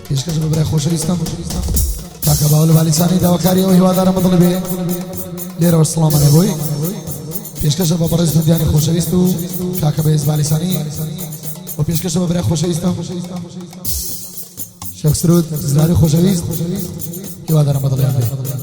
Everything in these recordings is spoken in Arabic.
پیشکش ببره خوشویستم کاکا باول بالیسانی داواکاری و هوادار مطلبی لیر و سلام علیکم پیشکش ببره زندیانی خوشویست و کاکا بیز بالیسانی و پیشکش ببره خوشویستم شخص رود زراری خوشویست هوادار مطلبی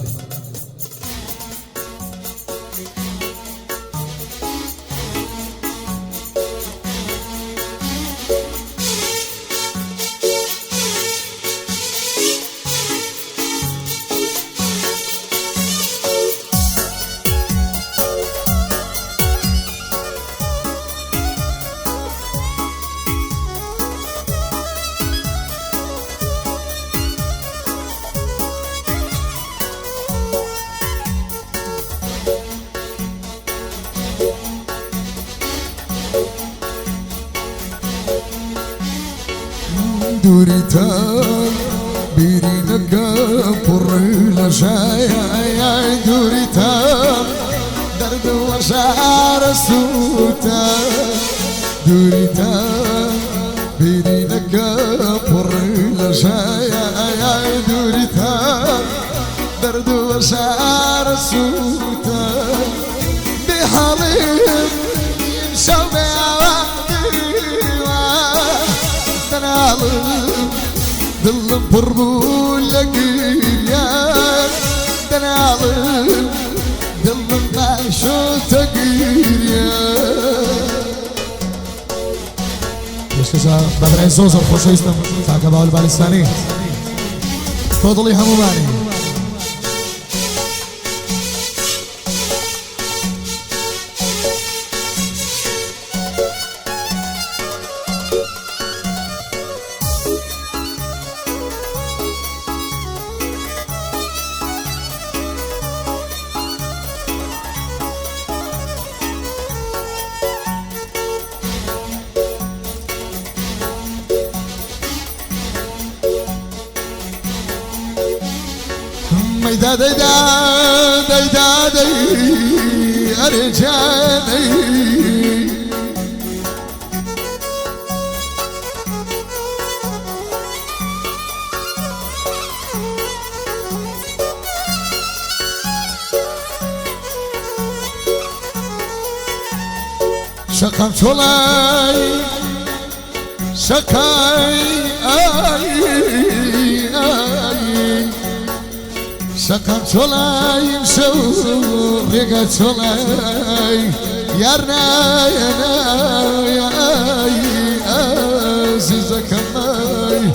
دوریتان بیرینگا پرلا شای دوریتان درد و شعر سوتا دوریتان بیرینگا پرلا شای دوریتان درد و شعر سوتا بحالم يمشوا ظلم بربو لقيا دنالم ظلم بعشو تقيا پیشکش بدر عزوز خوشویستم کاکا باول بالیسانی تفضلی همومانی ميدا ديدا ديدا دي أرجاني شقم شولاي شقاي شقم شولاي مشو رقا شولاي يارنا يا عزيزك ماي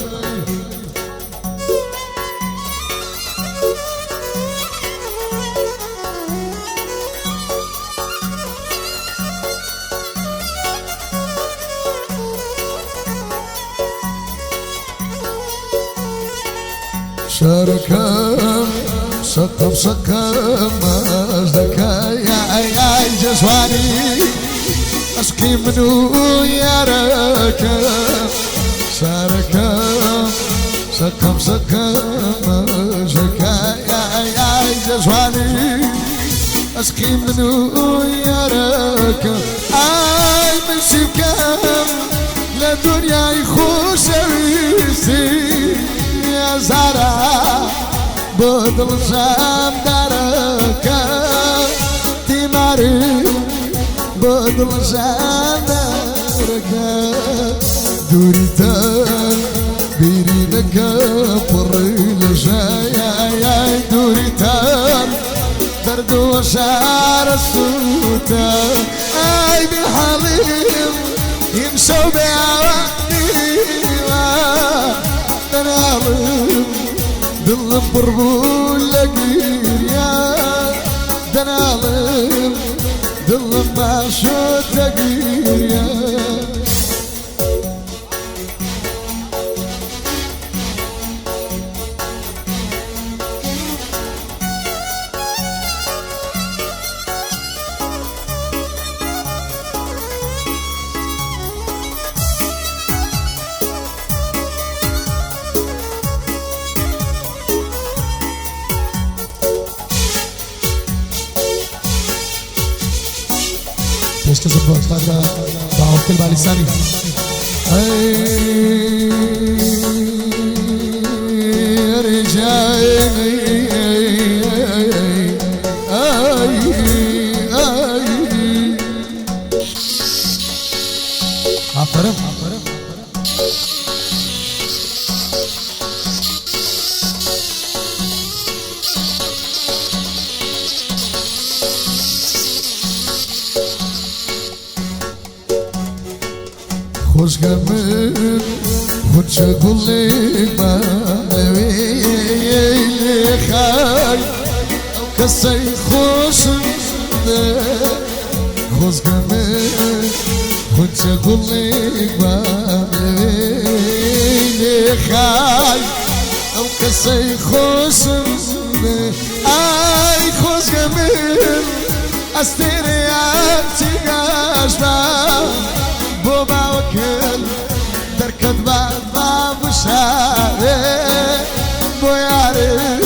شاركم شقم شقم مجدك يا جسواني أشكي منو يا ركب شاركم شقم شقم مجدك يا جسواني أشكي منو يا ركب أي من شبكم لدنيا يخوش ويسي يا زارا بدل شام دارك تماري بدل شام دارك دوريتان بيرينك بريل جاي دوريتان درد وشعر السوتا اي بحليم يمشوا بعواني دنالم ظلم بربو لقير يا دنالم ظلم بعشو تقير يا پیشکش بازدارد با عبدالبالیسانی من خدش أقول لك ما لي خاي كسي خوش خوز كمان خدش أقول لك ما لي خاي كسي خوش أي خوز كمان استرياتي قاشبا بوبا وكل دركت بابا مشاهي بو يعرف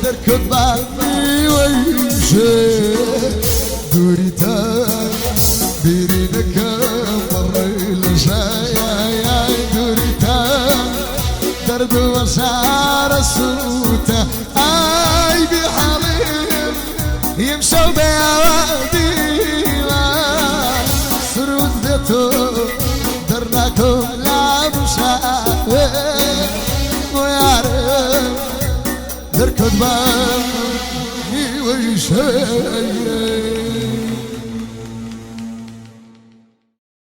دركت بابي ويمشي دوريتا بيرينك مري لشايا دوريتا درد وشعر السوتا اي بحليم يمشوا بيوادي سرود ذاتو درناكم لعبوا شاوي ويعرف دركض بامي ويشاي